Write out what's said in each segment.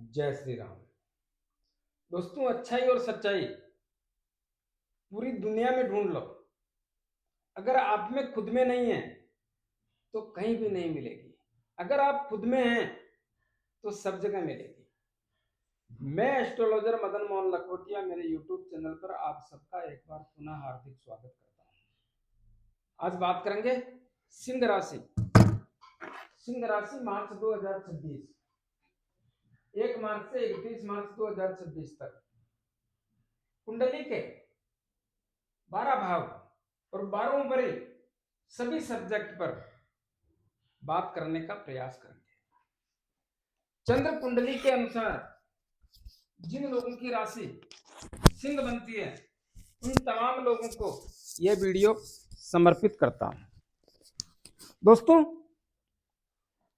जय श्री राम। दोस्तों, अच्छाई और सच्चाई पूरी दुनिया में ढूंढ लो, अगर आप में खुद में नहीं है तो कहीं भी नहीं मिलेगी। अगर आप खुद में हैं तो सब जगह मिलेगी। मैं एस्ट्रोलॉजर मदन मोहन लखोटिया मेरे यूट्यूब चैनल पर आप सबका एक बार पुनः हार्दिक स्वागत करता हूं। आज बात करेंगे सिंह राशि। सिंह राशि मार्च 2026, 1 मार्च से 31 मार्च 2026 तक कुंडली के 12 भाव और 12 परी सभी सब्जेक्ट पर बात करने का प्रयास करेंगे। चंद्र कुंडली के अनुसार जिन लोगों की राशि सिंह बनती है उन तमाम लोगों को यह वीडियो समर्पित करता हूं। दोस्तों,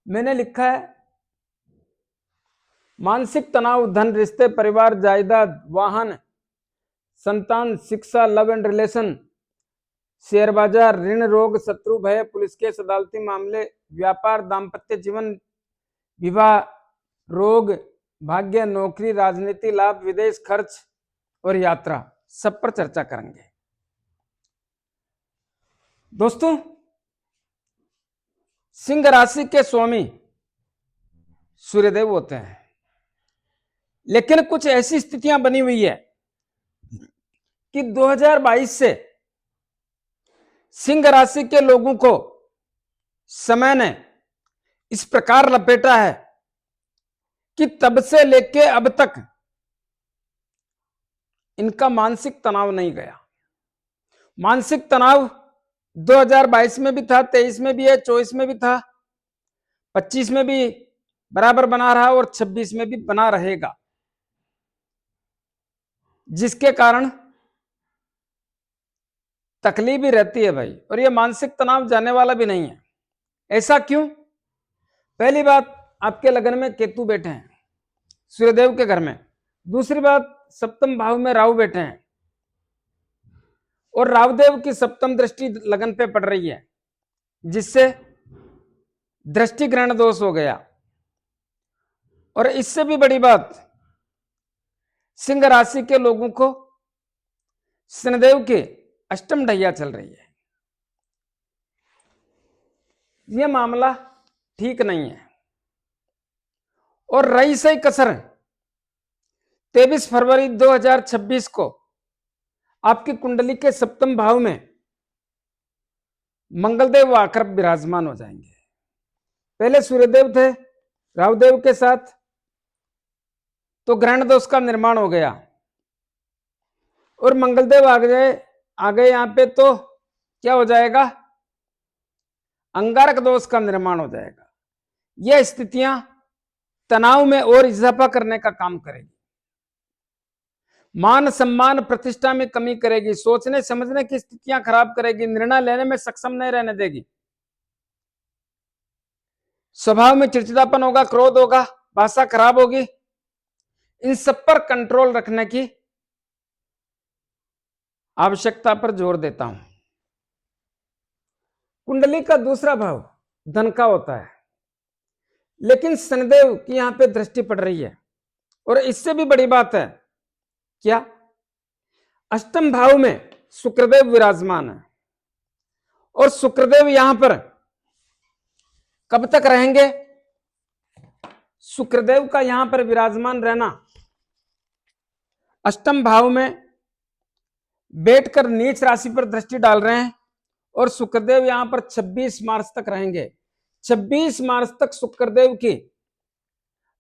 मैंने लिखा है मानसिक तनाव, धन, रिश्ते, परिवार, जायदाद, वाहन, संतान, शिक्षा, लव एंड रिलेशन, शेयर बाजार, ऋण, रोग, शत्रु भय, पुलिस केस, अदालती मामले, व्यापार, दाम्पत्य जीवन, विवाह, रोग, भाग्य, नौकरी, राजनीति, लाभ, विदेश खर्च और यात्रा, सब पर चर्चा करेंगे। दोस्तों, सिंह राशि के स्वामी सूर्यदेव होते हैं, लेकिन कुछ ऐसी स्थितियां बनी हुई है कि 2022 से सिंह राशि के लोगों को समय ने इस प्रकार लपेटा है कि तब से लेके अब तक इनका मानसिक तनाव नहीं गया। मानसिक तनाव 2022 में भी था, 23 में भी है, 24 में भी था, 25 में भी बराबर बना रहा और 26 में भी बना रहेगा, जिसके कारण तकलीफ भी रहती है भाई। और यह मानसिक तनाव जाने वाला भी नहीं है। ऐसा क्यों? पहली बात, आपके लगन में केतु बैठे हैं सूर्यदेव के घर में। दूसरी बात, सप्तम भाव में राहु बैठे हैं और राहुदेव की सप्तम दृष्टि लगन पे पड़ रही है, जिससे दृष्टि ग्रहण दोष हो गया। और इससे भी बड़ी बात, सिंह राशि के लोगों को शनिदेव के अष्टम ढैया चल रही है। यह मामला ठीक नहीं है। और रही सही कसर 23 फरवरी 2026 को आपकी कुंडली के सप्तम भाव में मंगलदेव आकर विराजमान हो जाएंगे। पहले सूर्यदेव थे राहुदेव के साथ, तो ग्रहण दोष का निर्माण हो गया और मंगलदेव आ गए यहां पे, तो क्या हो जाएगा? अंगारक दोष का निर्माण हो जाएगा। यह स्थितियां तनाव में और इजाफा करने का काम करेगी, मान सम्मान प्रतिष्ठा में कमी करेगी, सोचने समझने की स्थितियां खराब करेगी, निर्णय लेने में सक्षम नहीं रहने देगी, स्वभाव में चिड़चिड़ापन होगा, क्रोध होगा, भाषा खराब होगी। इन सब पर कंट्रोल रखने की आवश्यकता पर जोर देता हूं। कुंडली का दूसरा भाव धन का होता है, लेकिन शनिदेव की यहां पे दृष्टि पड़ रही है। और इससे भी बड़ी बात है, क्या? अष्टम भाव में शुक्रदेव विराजमान है और शुक्रदेव यहां पर कब तक रहेंगे? शुक्रदेव का यहां पर विराजमान रहना, अष्टम भाव में बैठकर नीच राशि पर दृष्टि डाल रहे हैं और शुक्रदेव यहां पर 26 मार्च तक रहेंगे। 26 मार्च तक शुक्रदेव की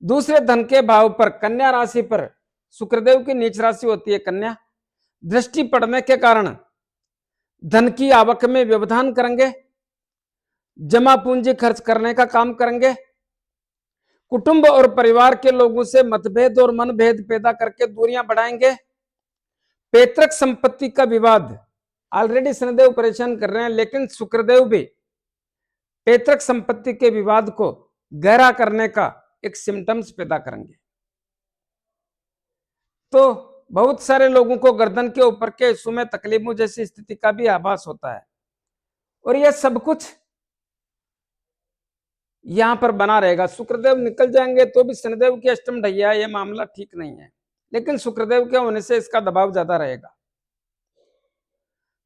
दूसरे धन के भाव पर, कन्या राशि पर, शुक्रदेव की नीच राशि होती है कन्या, दृष्टि पड़ने के कारण धन की आवक में व्यवधान करेंगे, जमा पूंजी खर्च करने का काम करेंगे, कुटुंब और परिवार के लोगों से मतभेद और मनभेद पैदा करके दूरियां बढ़ाएंगे, पैतृक संपत्ति का विवाद, ऑलरेडी शनिदेव परेशान कर रहे हैं, लेकिन शुक्रदेव भी पैतृक संपत्ति के विवाद को गहरा करने का एक सिम्टम्स पैदा करेंगे। तो बहुत सारे लोगों को गर्दन के ऊपर के हिस्सों में तकलीफों जैसी स्थिति का भी आभास होता है। और यह सब कुछ यहां पर बना रहेगा। शुक्रदेव निकल जाएंगे तो भी शनिदेव की अष्टम ढैया, ये मामला ठीक नहीं है, लेकिन शुक्रदेव के होने से इसका दबाव ज्यादा रहेगा।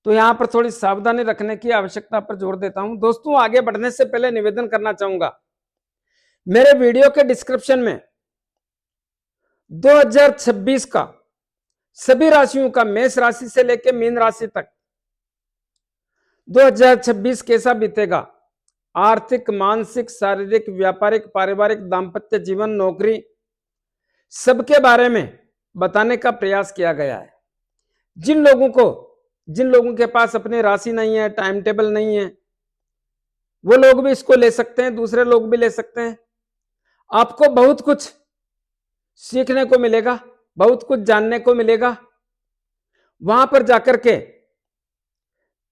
तो यहां पर थोड़ी सावधानी रखने की आवश्यकता पर जोर देता हूं। दोस्तों, आगे बढ़ने से पहले निवेदन करना चाहूंगा, मेरे वीडियो के डिस्क्रिप्शन में 2026 का सभी राशियों का, मेष राशि से लेकर मीन राशि तक 2026 कैसा बीतेगा, आर्थिक, मानसिक, शारीरिक, व्यापारिक, पारिवारिक, दाम्पत्य जीवन, नौकरी, सबके बारे में बताने का प्रयास किया गया है। जिन लोगों के पास अपनी राशि नहीं है, टाइम टेबल नहीं है, वो लोग भी इसको ले सकते हैं, दूसरे लोग भी ले सकते हैं। आपको बहुत कुछ सीखने को मिलेगा, बहुत कुछ जानने को मिलेगा। वहां पर जाकर के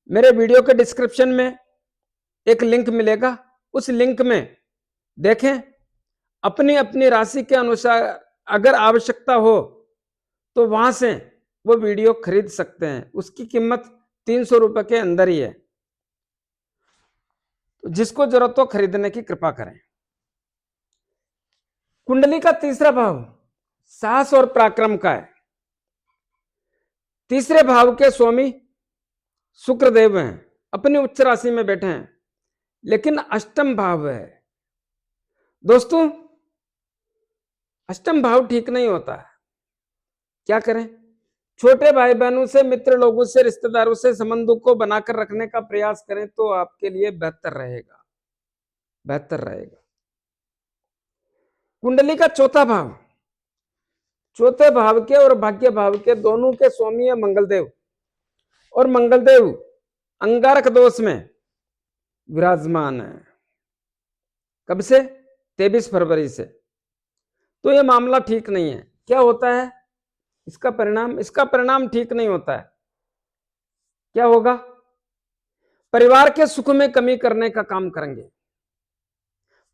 मेरे वीडियो के डिस्क्रिप्शन में एक लिंक मिलेगा, उस लिंक में देखें, अपनी अपनी राशि के अनुसार अगर आवश्यकता हो तो वहां से वो वीडियो खरीद सकते हैं। उसकी कीमत 300 रुपए के अंदर ही है, तो जिसको जरूरत हो खरीदने की कृपा करें। कुंडली का तीसरा भाव साहस और पराक्रम का है। तीसरे भाव के स्वामी शुक्रदेव हैं, अपनी उच्च राशि में बैठे हैं, लेकिन अष्टम भाव है। दोस्तों, अष्टम भाव ठीक नहीं होता है। क्या करें? छोटे भाई बहनों से, मित्र लोगों से, रिश्तेदारों से संबंधों को बनाकर रखने का प्रयास करें तो आपके लिए बेहतर रहेगा, बेहतर रहेगा। कुंडली का चौथा भाव, चौथे भाव के और भाग्य भाव के दोनों के स्वामी है मंगलदेव, और मंगलदेव अंगारक दोष में विराजमान है। कब से? 23 फरवरी से। तो यह मामला ठीक नहीं है। क्या होता है इसका परिणाम ठीक नहीं होता है। क्या होगा? परिवार के सुख में कमी करने का काम करेंगे,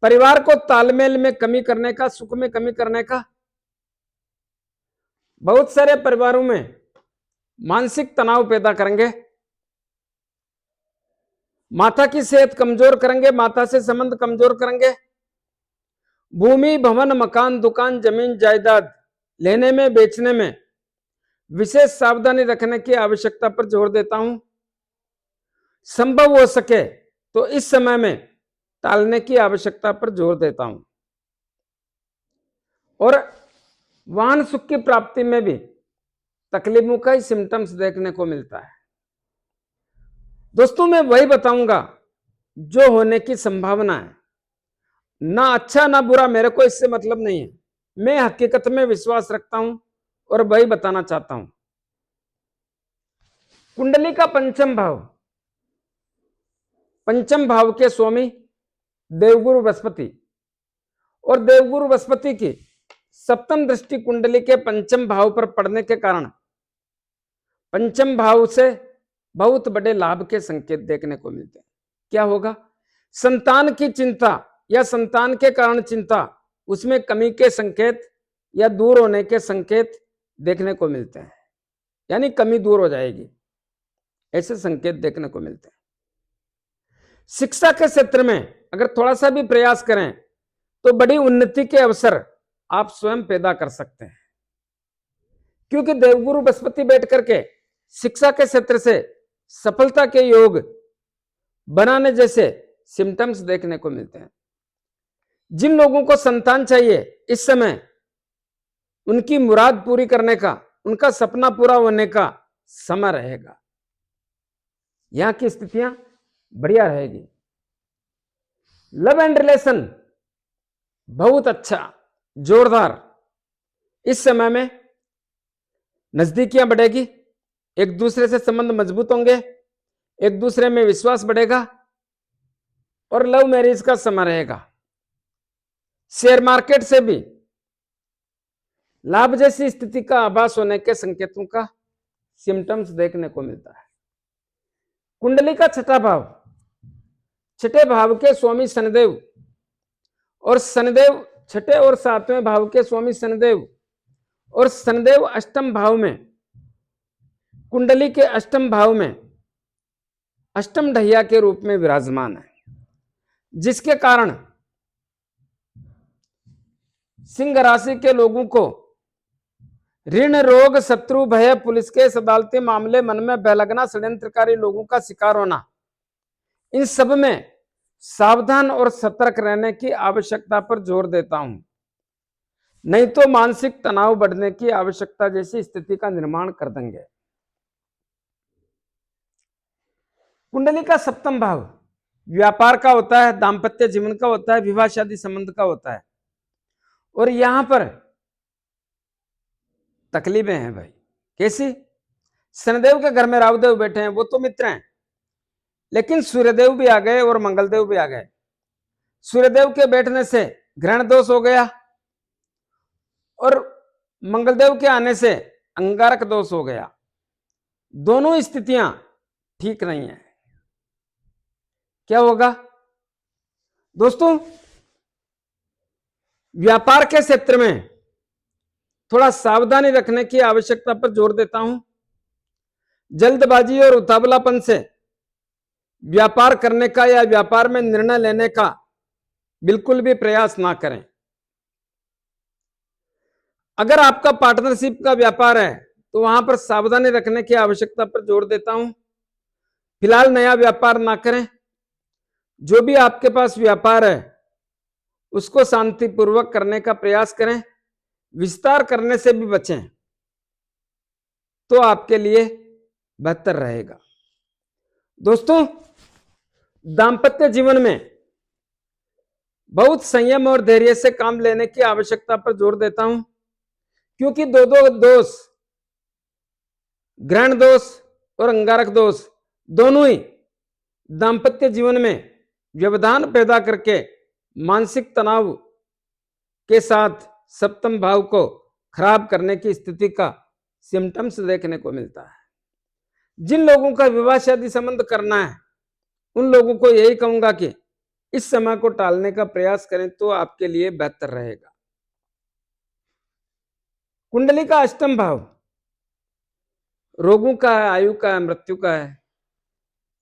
परिवार को तालमेल में कमी करने का, सुख में कमी करने का। बहुत सारे परिवारों में मानसिक तनाव पैदा करेंगे, माता की सेहत कमजोर करेंगे, माता से संबंध कमजोर करेंगे। भूमि, भवन, मकान, दुकान, जमीन, जायदाद लेने में, बेचने में विशेष सावधानी रखने की आवश्यकता पर जोर देता हूं। संभव हो सके तो इस समय में टालने की आवश्यकता पर जोर देता हूं। और वाहन सुख की प्राप्ति में भी तकलीफों का ही सिम्टम्स देखने को मिलता है। दोस्तों, मैं वही बताऊंगा जो होने की संभावना है, ना अच्छा ना बुरा, मेरे को इससे मतलब नहीं है। मैं हकीकत में विश्वास रखता हूं और वही बताना चाहता हूं। कुंडली का पंचम भाव के स्वामी देवगुरु बृहस्पति, और देवगुरु बृहस्पति की सप्तम दृष्टि कुंडली के पंचम भाव पर पड़ने के कारण पंचम भाव से बहुत बड़े लाभ के संकेत देखने को मिलते हैं। क्या होगा? संतान की चिंता या संतान के कारण चिंता, उसमें कमी के संकेत या दूर होने के संकेत देखने को मिलते हैं, यानी कमी दूर हो जाएगी, ऐसे संकेत देखने को मिलते हैं। शिक्षा के क्षेत्र में अगर थोड़ा सा भी प्रयास करें तो बड़ी उन्नति के अवसर आप स्वयं पैदा कर सकते हैं, क्योंकि देवगुरु बृहस्पति बैठ करके शिक्षा के क्षेत्र से सफलता के योग बनाने जैसे सिम्टम्स देखने को मिलते हैं। जिन लोगों को संतान चाहिए, इस समय उनकी मुराद पूरी करने का, उनका सपना पूरा होने का समय रहेगा। यहां की स्थितियां बढ़िया रहेगी। लव एंड रिलेशन बहुत अच्छा, जोरदार। इस समय में नजदीकियां बढ़ेगी, एक दूसरे से संबंध मजबूत होंगे, एक दूसरे में विश्वास बढ़ेगा, और लव मैरिज का समय रहेगा। शेयर मार्केट से भी लाभ जैसी स्थिति का आभास होने के संकेतों का सिम्टम्स देखने को मिलता है। कुंडली का छठा भाव के स्वामी शनिदेव, और शनिदेव छठे और सातवें भाव के स्वामी शनिदेव, और शनिदेव अष्टम भाव में, कुंडली के अष्टम भाव में अष्टम ढैया के रूप में विराजमान है, जिसके कारण सिंह राशि के लोगों को ऋण, रोग, शत्रु, भय, पुलिस केस, अदालती मामले, मन में भय लगना, षड्यंत्रकारी लोगों का शिकार होना, इन सब में सावधान और सतर्क रहने की आवश्यकता पर जोर देता हूं। नहीं तो मानसिक तनाव बढ़ने की आवश्यकता जैसी स्थिति का निर्माण कर देंगे। कुंडली का सप्तम भाव व्यापार का होता है, दाम्पत्य जीवन का होता है, विवाह शादी संबंध का होता है। और यहां पर तकलीफें हैं भाई। कैसी? शनिदेव के घर में राहुदेव बैठे हैं, वो तो मित्र हैं, लेकिन सूर्यदेव भी आ गए और मंगलदेव भी आ गए। सूर्यदेव के बैठने से ग्रहण दोष हो गया और मंगलदेव के आने से अंगारक दोष हो गया। दोनों स्थितियां ठीक नहीं है। क्या होगा दोस्तों? व्यापार के क्षेत्र में थोड़ा सावधानी रखने की आवश्यकता पर जोर देता हूं। जल्दबाजी और उतावलापन से व्यापार करने का या व्यापार में निर्णय लेने का बिल्कुल भी प्रयास ना करें। अगर आपका पार्टनरशिप का व्यापार है तो वहां पर सावधानी रखने की आवश्यकता पर जोर देता हूं। फिलहाल नया व्यापार ना करें। जो भी आपके पास व्यापार है उसको शांतिपूर्वक करने का प्रयास करें। विस्तार करने से भी बचें तो आपके लिए बेहतर रहेगा। दोस्तों, दांपत्य जीवन में बहुत संयम और धैर्य से काम लेने की आवश्यकता पर जोर देता हूं, क्योंकि दो दोष, ग्रहण दोष और अंगारक दोष, दोनों ही दांपत्य जीवन में व्यवधान पैदा करके मानसिक तनाव के साथ सप्तम भाव को खराब करने की स्थिति का सिम्टम्स देखने को मिलता है। जिन लोगों का विवाह शादी संबंध करना है उन लोगों को यही कहूंगा कि इस समय को टालने का प्रयास करें तो आपके लिए बेहतर रहेगा। कुंडली का अष्टम भाव रोगों का है, आयु का है, मृत्यु का है,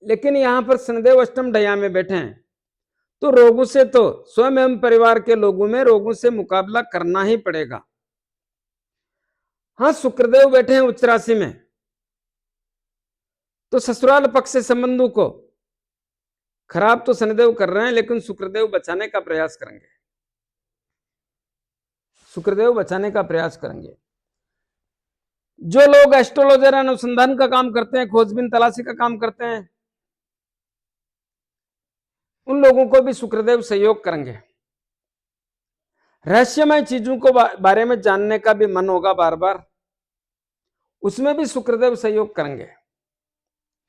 लेकिन यहां पर शनिदेव अष्टम ढैया में बैठे हैं तो रोगों से तो स्वयं एवं परिवार के लोगों में रोगों से मुकाबला करना ही पड़ेगा। हाँ, शुक्रदेव बैठे हैं उच्च राशि में तो ससुराल पक्ष से संबंधों को खराब तो शनिदेव कर रहे हैं, लेकिन शुक्रदेव बचाने का प्रयास करेंगे। शुक्रदेव बचाने का प्रयास करेंगे। जो लोग एस्ट्रोलॉजर अनुसंधान का काम करते हैं, खोजबीन तलाशी का काम करते हैं, उन लोगों को भी शुक्रदेव सहयोग करेंगे। रहस्यमय चीजों को बारे में जानने का भी मन होगा बार बार, उसमें भी शुक्रदेव सहयोग करेंगे।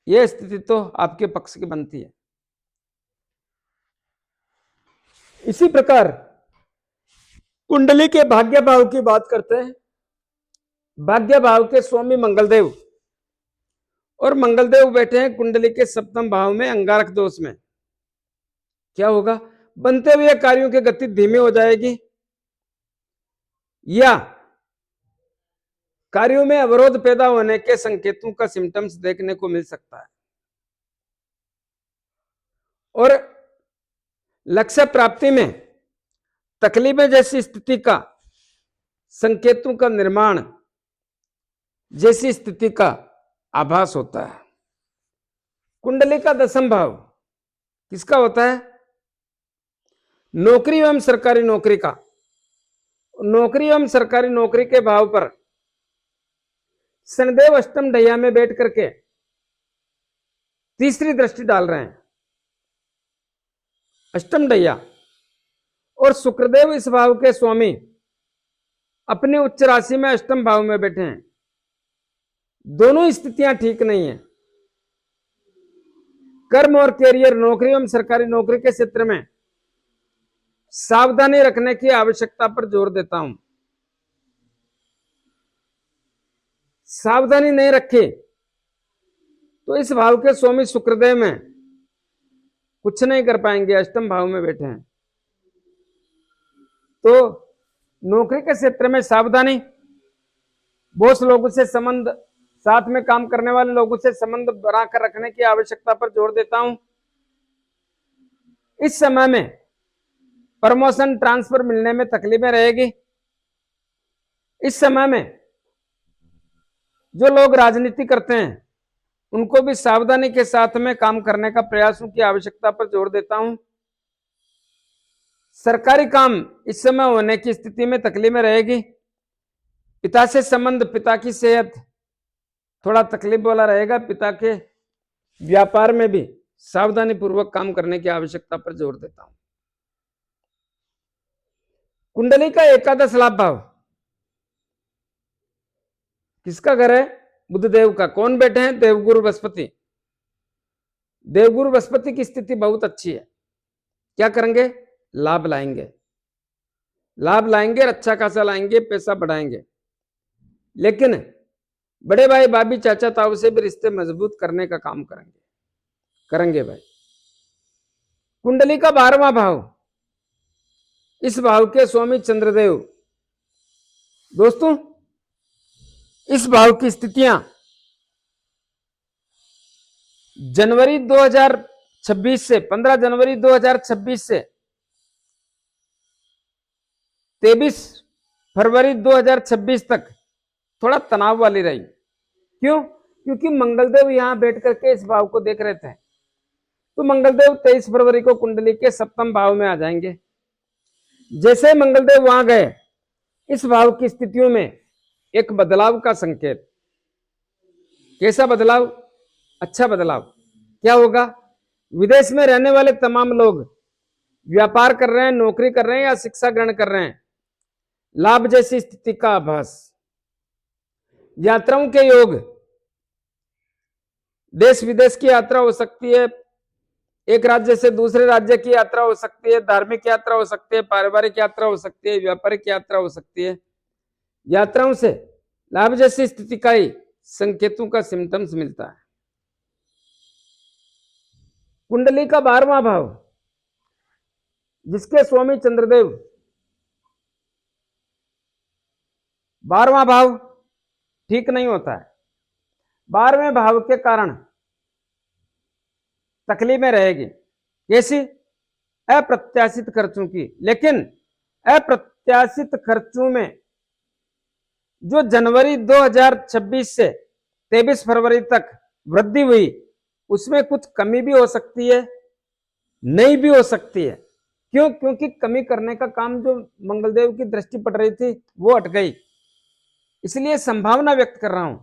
यह स्थिति तो आपके पक्ष की बनती है। इसी प्रकार कुंडली के भाग्य भाव की बात करते हैं। भाग्य भाव के स्वामी मंगलदेव, और मंगलदेव बैठे हैं कुंडली के सप्तम भाव में अंगारक दोष में। क्या होगा? बनते हुए कार्यों की गति धीमी हो जाएगी या कार्यों में अवरोध पैदा होने के संकेतों का सिम्टम्स देखने को मिल सकता है। और लक्ष्य प्राप्ति में तकलीफें जैसी स्थिति का संकेतों का निर्माण जैसी स्थिति का आभास होता है। कुंडली का दसम भाव किसका होता है? नौकरी एवं सरकारी नौकरी का। नौकरी एवं सरकारी नौकरी के भाव पर शनिदेव अष्टम ढैया में बैठ करके तीसरी दृष्टि डाल रहे हैं। अष्टम ढैया और शुक्रदेव इस भाव के स्वामी अपने उच्च राशि में अष्टम भाव में बैठे हैं। दोनों स्थितियां ठीक नहीं है। कर्म और कैरियर, नौकरी एवं सरकारी नौकरी के क्षेत्र में सावधानी रखने की आवश्यकता पर जोर देता हूं। सावधानी नहीं रखी तो इस भाव के स्वामी शुक्रदेव में कुछ नहीं कर पाएंगे, अष्टम भाव में बैठे हैं। तो नौकरी के क्षेत्र में सावधानी, बॉस लोगों से संबंध, साथ में काम करने वाले लोगों से संबंध बनाकर रखने की आवश्यकता पर जोर देता हूं। इस समय में प्रमोशन, ट्रांसफर मिलने में तकलीफें रहेगी। इस समय में जो लोग राजनीति करते हैं उनको भी सावधानी के साथ में काम करने का प्रयासों की आवश्यकता पर जोर देता हूं। सरकारी काम इस समय होने की स्थिति में तकलीफ में रहेगी। पिता से संबंध, पिता की सेहत थोड़ा तकलीफ वाला रहेगा। पिता के व्यापार में भी सावधानी पूर्वक काम करने की आवश्यकता पर जोर देता हूं। कुंडली का एकादश लाभ भाव किसका घर है? बुधदेव का। कौन बैठे हैं? देवगुरु बृहस्पति। देवगुरु बृहस्पति की स्थिति बहुत अच्छी है। क्या करेंगे? लाभ लाएंगे, लाभ लाएंगे, अच्छा खासा लाएंगे, पैसा बढ़ाएंगे। लेकिन बड़े भाई, भाभी, चाचा, ताऊ से भी रिश्ते मजबूत करने का काम करेंगे भाई। कुंडली का 12वां भाव, इस भाव के स्वामी चंद्रदेव। दोस्तों, इस भाव की स्थितियां जनवरी 2026 से 15 जनवरी 2026 से 23 फरवरी 2026 तक थोड़ा तनाव वाली रही। क्यों? क्योंकि मंगलदेव यहां बैठ करके इस भाव को देख रहे थे। तो मंगलदेव 23 फरवरी को कुंडली के सप्तम भाव में आ जाएंगे। जैसे मंगलदेव वहां गए, इस भाव की स्थितियों में एक बदलाव का संकेत। कैसा बदलाव? अच्छा बदलाव। क्या होगा? विदेश में रहने वाले तमाम लोग व्यापार कर रहे हैं, नौकरी कर रहे हैं या शिक्षा ग्रहण कर रहे हैं, लाभ जैसी स्थिति का आभास। यात्राओं के योग, देश विदेश की यात्रा हो सकती है, एक राज्य से दूसरे राज्य की यात्रा हो सकती है, धार्मिक यात्रा हो सकती है, पारिवारिक यात्रा हो सकती है, व्यापारिक यात्रा हो सकती है। यात्राओं से लाभ जैसी स्थिति का ही संकेतों का सिम्टम्स मिलता है। कुंडली का 12वां भाव, जिसके स्वामी चंद्रदेव, 12वां भाव ठीक नहीं होता है। 12वें भाव के कारण तकलीफ में रहेगी। कैसी? अप्रत्याशित खर्चों की। लेकिन अप्रत्याशित खर्चों में जो जनवरी 2026 से 23 फरवरी तक वृद्धि हुई, उसमें कुछ कमी भी हो सकती है, नहीं भी हो सकती है। क्यों? क्योंकि कमी करने का काम जो मंगलदेव की दृष्टि पड़ रही थी वो हट गई, इसलिए संभावना व्यक्त कर रहा हूं।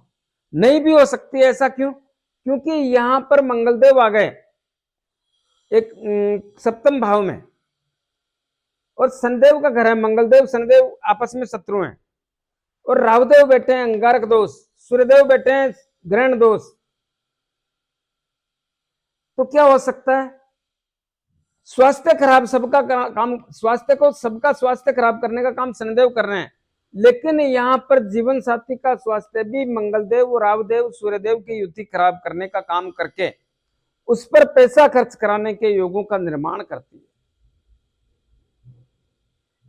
नहीं भी हो सकती है। ऐसा क्यों? क्योंकि यहां पर मंगलदेव आ गए एक सप्तम भाव में, और शनिदेव का घर है। मंगलदेव शनिदेव आपस में शत्रु हैं, और राहुदेव बैठे हैं अंगारक दोष, सूर्यदेव बैठे हैं ग्रहण दोष। तो क्या हो सकता है? स्वास्थ्य खराब, सबका काम, स्वास्थ्य को, सबका स्वास्थ्य खराब करने का काम शनिदेव कर रहे हैं। लेकिन यहां पर जीवन साथी का स्वास्थ्य भी मंगलदेव, राहुदेव, सूर्यदेव की युति खराब करने का काम करके उस पर पैसा खर्च कराने के योगों का निर्माण करती है,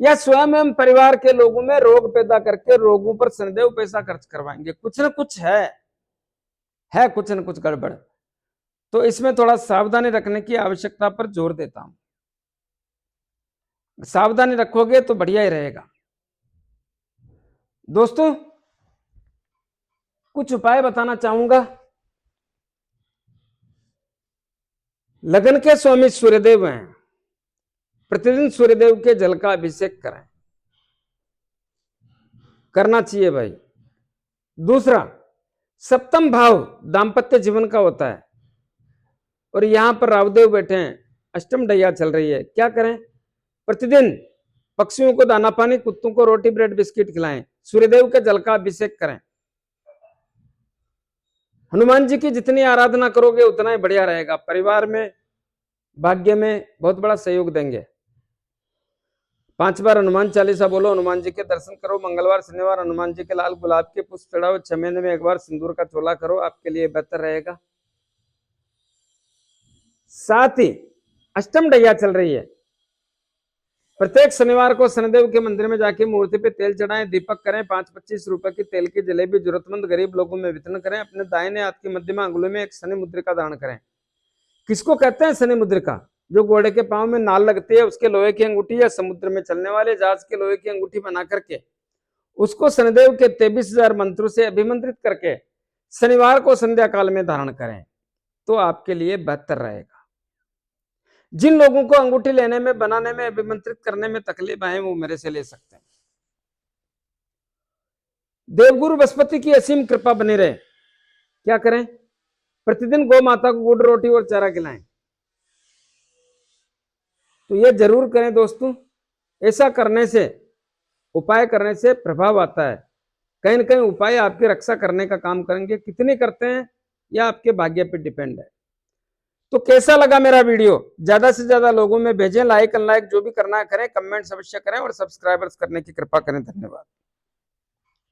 या स्वयं एवं परिवार के लोगों में रोग पैदा करके रोगों पर शनिदेव पैसा खर्च करवाएंगे। कुछ न कुछ है कुछ न कुछ गड़बड़। तो इसमें थोड़ा सावधानी रखने की आवश्यकता पर जोर देता हूं। सावधानी रखोगे तो बढ़िया ही रहेगा। दोस्तों, कुछ उपाय बताना चाहूंगा। लगन के स्वामी सूर्यदेव हैं, प्रतिदिन सूर्यदेव के जल का अभिषेक करें, करना चाहिए भाई। दूसरा, सप्तम भाव दांपत्य जीवन का होता है, और यहां पर राहुदेव बैठे हैं, अष्टम ढैया चल रही है। क्या करें? प्रतिदिन पक्षियों को दाना पानी, कुत्तों को रोटी ब्रेड बिस्किट खिलाएं, सूर्यदेव के जल का अभिषेक करें। हनुमान जी की जितनी आराधना करोगे उतना ही बढ़िया रहेगा। परिवार में, भाग्य में बहुत बड़ा सहयोग देंगे। 5 बार हनुमान चालीसा बोलो, हनुमान जी के दर्शन करो। मंगलवार शनिवार हनुमान जी के लाल गुलाब के पुष्प चढ़ाओ। 6 महीने में एक बार सिंदूर का चोला करो, आपके लिए बेहतर रहेगा। साथ ही अष्टम ढैया चल रही है, प्रत्येक शनिवार को शनिदेव के मंदिर में जाके मूर्ति पे तेल चढ़ाएं, दीपक करें। 5-25 रुपए की तेल की जलेबी जरूरतमंद गरीब लोगों में वितरण करें। अपने दाहिने हाथ की मध्यमा अंगुली में एक शनि मुद्रिका दान करें। किसको कहते हैं शनि मुद्रिका? जो घोड़े के पांव में नाल लगती है, उसके लोहे की अंगूठी, या समुद्र में चलने वाले जहाज के लोहे की अंगूठी बना करके उसको शनिदेव के 23,000 मंत्रों से अभिमंत्रित करके शनिवार को संध्या काल में धारण करें तो आपके लिए बेहतर रहेगा। जिन लोगों को अंगूठी लेने में, बनाने में, अभिमंत्रित करने में तकलीफ आए वो मेरे से ले सकते हैं। देवगुरु बृहस्पति की असीम कृपा बनी रहे। क्या करें? प्रतिदिन गौ माता को गुड़ रोटी और चारा खिलाएं। तो यह जरूर करें दोस्तों। ऐसा करने से, उपाय करने से प्रभाव आता है। कहीं ना कहीं उपाय आपकी रक्षा करने का काम करेंगे। कितने करते हैं यह आपके भाग्य पर डिपेंड है। तो कैसा लगा मेरा वीडियो? ज्यादा से ज्यादा लोगों में भेजें। लाइक अनलाइक जो भी करना है करें, कमेंट अवश्य करें और सब्सक्राइबर्स करने की कृपा करें। धन्यवाद।